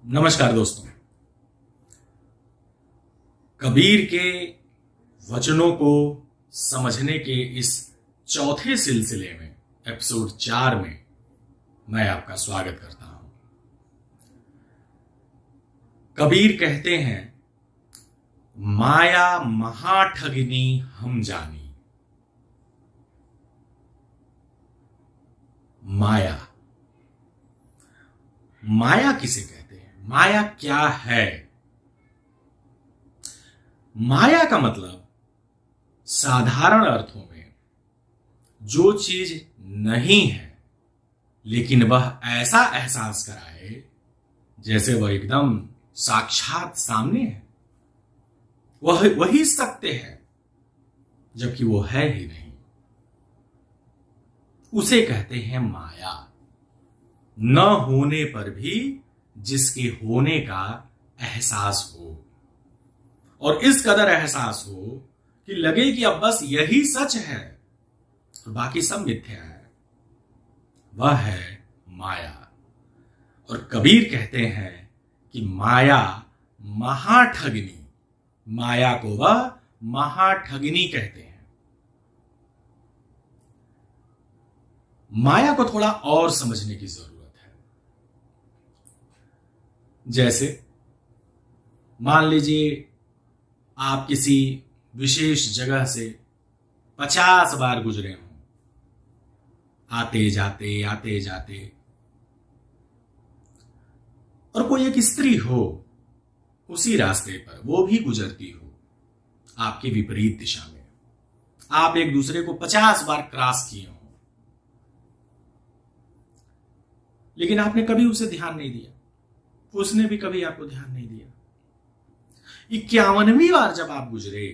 नमस्कार दोस्तों। कबीर के वचनों को समझने के इस चौथे सिलसिले में एपिसोड 4 में मैं आपका स्वागत करता हूं। कबीर कहते हैं, माया महाठगिनी हम जानी। माया माया किसे कहते हैं? माया क्या है? माया का मतलब साधारण अर्थों में जो चीज नहीं है लेकिन वह ऐसा एहसास कराए जैसे वह एकदम साक्षात सामने है, वही सत्य है जबकि वो है ही नहीं, उसे कहते हैं माया। न होने पर भी जिसके होने का एहसास हो, और इस कदर एहसास हो कि लगे कि अब बस यही सच है और बाकी सब मिथ्या है, वह है माया। और कबीर कहते हैं कि माया महाठगिनी, माया को वह महाठगिनी कहते हैं। माया को थोड़ा और समझने की जरूरत है। जैसे मान लीजिए आप किसी विशेष जगह से 50 बार गुजरे हों, आते जाते, और कोई एक स्त्री हो उसी रास्ते पर, वो भी गुजरती हो आपके विपरीत दिशा में, आप एक दूसरे को 50 बार क्रॉस किए हों, लेकिन आपने कभी उसे ध्यान नहीं दिया, उसने भी कभी आपको ध्यान नहीं दिया। 51वीं बार जब आप गुजरे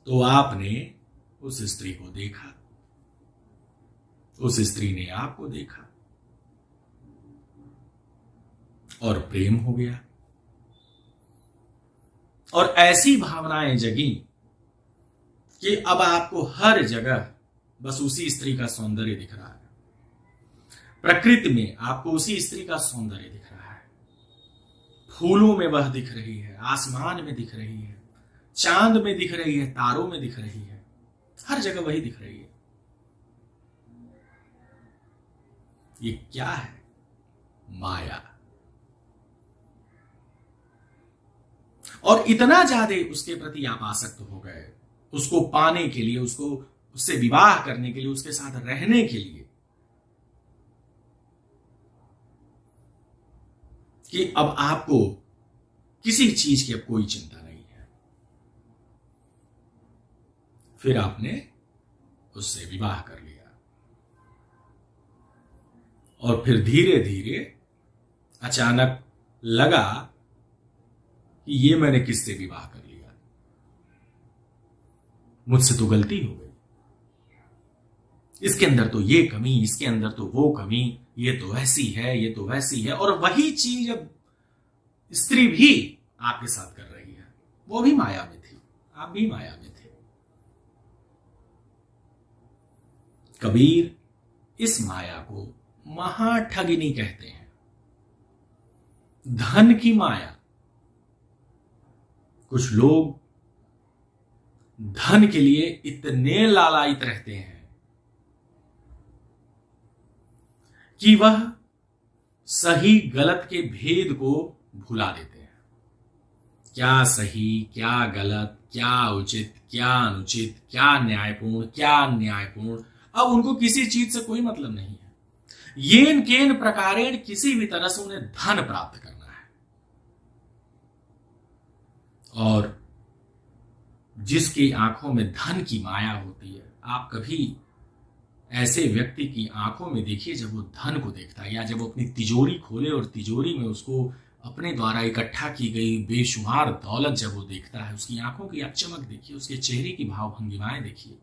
तो आपने उस स्त्री को देखा, उस स्त्री ने आपको देखा और प्रेम हो गया, और ऐसी भावनाएं जगी कि अब आपको हर जगह बस उसी स्त्री का सौंदर्य दिख रहा है। प्रकृति में आपको उसी स्त्री का सौंदर्य दिख रहा है, फूलों में वह दिख रही है, आसमान में दिख रही है, चांद में दिख रही है, तारों में दिख रही है, हर जगह वही दिख रही है। ये क्या है? माया। और इतना ज्यादा उसके प्रति आप आसक्त हो गए, उसको पाने के लिए, उससे विवाह करने के लिए, उसके साथ रहने के लिए, कि अब आपको किसी चीज की अब कोई चिंता नहीं है। फिर आपने उससे विवाह कर लिया और फिर धीरे धीरे अचानक लगा कि ये मैंने किससे विवाह कर लिया, मुझसे तो गलती हो गई, इसके अंदर तो ये कमी, इसके अंदर तो वो कमी, ये तो ऐसी है, ये तो वैसी है। और वही चीज अब स्त्री भी आपके साथ कर रही है, वो भी माया में थी, आप भी माया में थे। कबीर इस माया को महाठगिनी कहते हैं। धन की माया। कुछ लोग धन के लिए इतने लालायित रहते हैं कि वह सही गलत के भेद को भुला देते हैं। क्या सही, क्या गलत, क्या उचित, क्या अनुचित, क्या न्यायपूर्ण, क्या अन्यायपूर्ण, अब उनको किसी चीज से कोई मतलब नहीं है। येन केन प्रकारेण किसी भी तरह से उन्हें धन प्राप्त करना है। और जिसकी आंखों में धन की माया होती है, आप कभी ऐसे व्यक्ति की आंखों में देखिए जब वो धन को देखता है, या जब वो अपनी तिजोरी खोले और तिजोरी में उसको अपने द्वारा इकट्ठा की गई बेशुमार दौलत जब वो देखता है, उसकी आंखों की आप चमक देखिए, उसके चेहरे की भाव भंगिमाएं देखिए।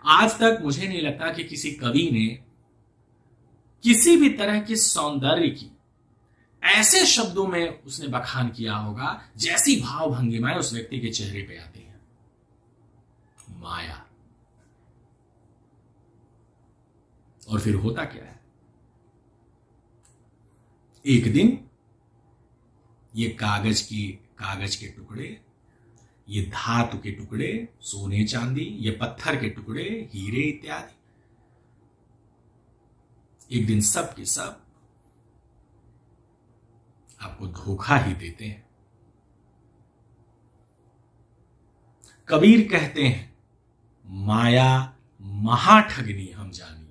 आज तक मुझे नहीं लगता कि किसी कवि ने किसी भी तरह के सौंदर्य की ऐसे शब्दों में उसने बखान किया होगा जैसी भाव भंगिमाएं उस व्यक्ति के चेहरे पे आती हैं। माया। और फिर होता क्या है? एक दिन ये कागज के टुकड़े, ये धातु के टुकड़े, सोने चांदी, ये पत्थर के टुकड़े, हीरे इत्यादि, एक दिन सब के सब आपको धोखा ही देते हैं। कबीर कहते हैं, माया महाठगनी हम जानी।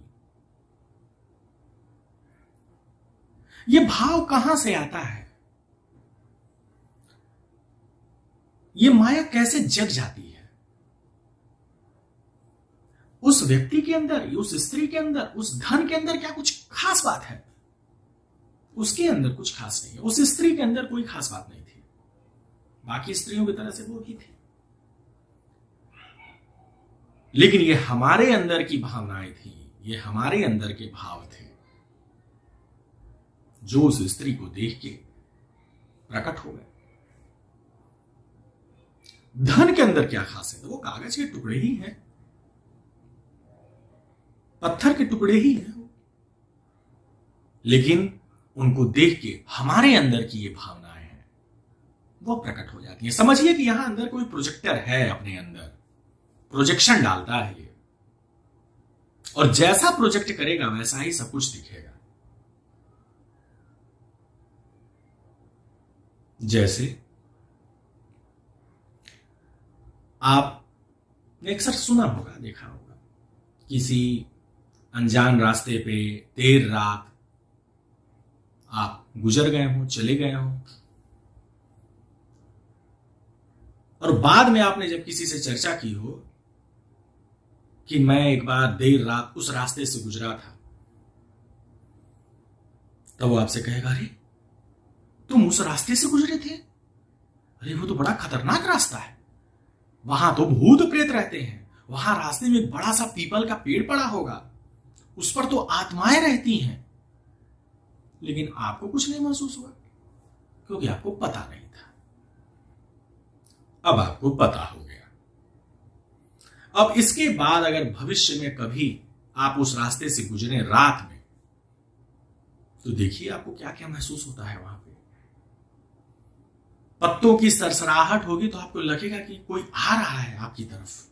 ये भाव कहां से आता है? ये माया कैसे जग जाती है? उस व्यक्ति के अंदर, उस स्त्री के अंदर, उस धन के अंदर क्या कुछ खास बात है? उसके अंदर कुछ खास नहीं है। उस स्त्री के अंदर कोई खास बात नहीं थी, बाकी स्त्रियों की तरह से वो भी थी। लेकिन ये हमारे अंदर की भावनाएं थी, ये हमारे अंदर के भाव थे जो उस स्त्री को देख के प्रकट हो गए। धन के अंदर क्या खास है? तो वो कागज के टुकड़े ही हैं, पत्थर के टुकड़े ही हैं, लेकिन उनको देख के हमारे अंदर की ये भावनाएं हैं वो प्रकट हो जाती हैं। समझिए कि यहां अंदर कोई प्रोजेक्टर है, अपने अंदर प्रोजेक्शन डालता है ये, और जैसा प्रोजेक्ट करेगा वैसा ही सब कुछ दिखेगा। जैसे आपने अक्सर सुना होगा, देखा होगा, किसी अनजान रास्ते पे देर रात आप गुजर गए हो, चले गए हो, और बाद में आपने जब किसी से चर्चा की हो कि मैं एक बार देर रात उस रास्ते से गुजरा था, तो वो आपसे कहेगा, अरे तुम उस रास्ते से गुजरे थे? अरे वो तो बड़ा खतरनाक रास्ता है, वहां तो भूत प्रेत रहते हैं, वहां रास्ते में एक बड़ा सा पीपल का पेड़ पड़ा होगा, उस पर तो आत्माएं रहती हैं। लेकिन आपको कुछ नहीं महसूस हुआ क्योंकि आपको पता नहीं था। अब आपको पता हो गया। अब इसके बाद अगर भविष्य में कभी आप उस रास्ते से गुजरे रात में, तो देखिए आपको क्या क्या महसूस होता है। वहां पे पत्तों की सरसराहट होगी तो आपको लगेगा कि कोई आ रहा है आपकी तरफ।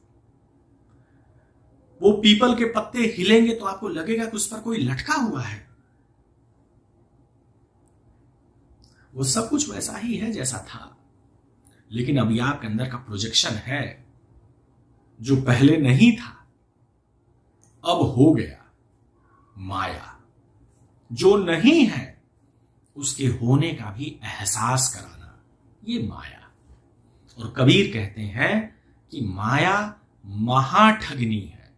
वो पीपल के पत्ते हिलेंगे तो आपको लगेगा कि उस पर कोई लटका हुआ है। वो सब कुछ वैसा ही है जैसा था, लेकिन अभी आपके अंदर का प्रोजेक्शन है जो पहले नहीं था, अब हो गया। माया जो नहीं है उसके होने का भी एहसास कराना, ये माया। और कबीर कहते हैं कि माया महाठगनी है,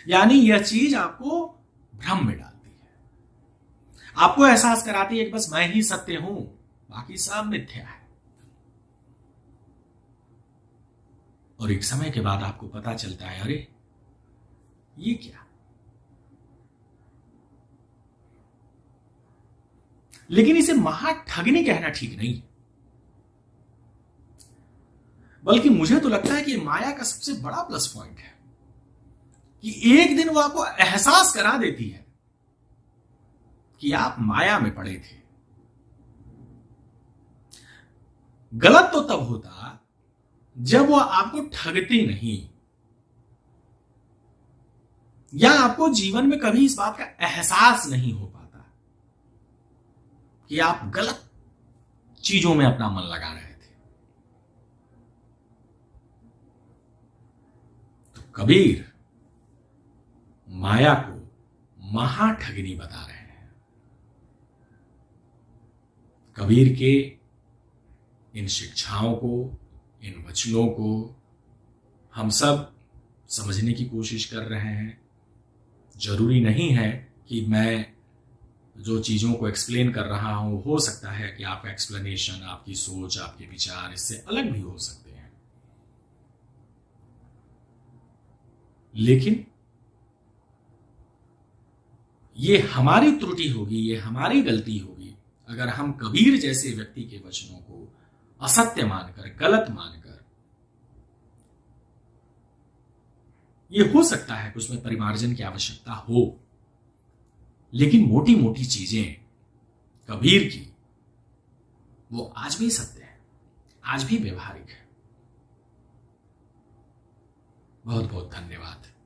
यानी यह चीज आपको भ्रम में डालती है, आपको एहसास कराती है कि बस मैं ही सत्य हूं, बाकी सब मिथ्या है। और एक समय के बाद आपको पता चलता है, अरे ये क्या? लेकिन इसे महाठगनी कहना ठीक नहीं, बल्कि मुझे तो लगता है कि माया का सबसे बड़ा प्लस पॉइंट है कि एक दिन वो आपको एहसास करा देती है कि आप माया में पड़े थे। गलत तो तब होता जब वो आपको ठगती नहीं, या आपको जीवन में कभी इस बात का एहसास नहीं हो पाता कि आप गलत चीजों में अपना मन लगा रहे थे। तो कबीर माया को महाठगनी बता रहे हैं। कबीर के इन शिक्षाओं को, इन वचनों को हम सब समझने की कोशिश कर रहे हैं। जरूरी नहीं है कि मैं जो चीजों को एक्सप्लेन कर रहा हूं, हो सकता है कि आपका एक्सप्लेनेशन, आपकी सोच, आपके विचार इससे अलग भी हो सकते हैं, लेकिन ये हमारी त्रुटि होगी, ये हमारी गलती होगी अगर हम कबीर जैसे व्यक्ति के वचनों को असत्य मानकर, गलत मानकर, ये हो सकता है कि उसमें परिमार्जन की आवश्यकता हो, लेकिन मोटी मोटी चीजें कबीर की, वो आज भी सत्य है, आज भी व्यवहारिक है। बहुत बहुत धन्यवाद।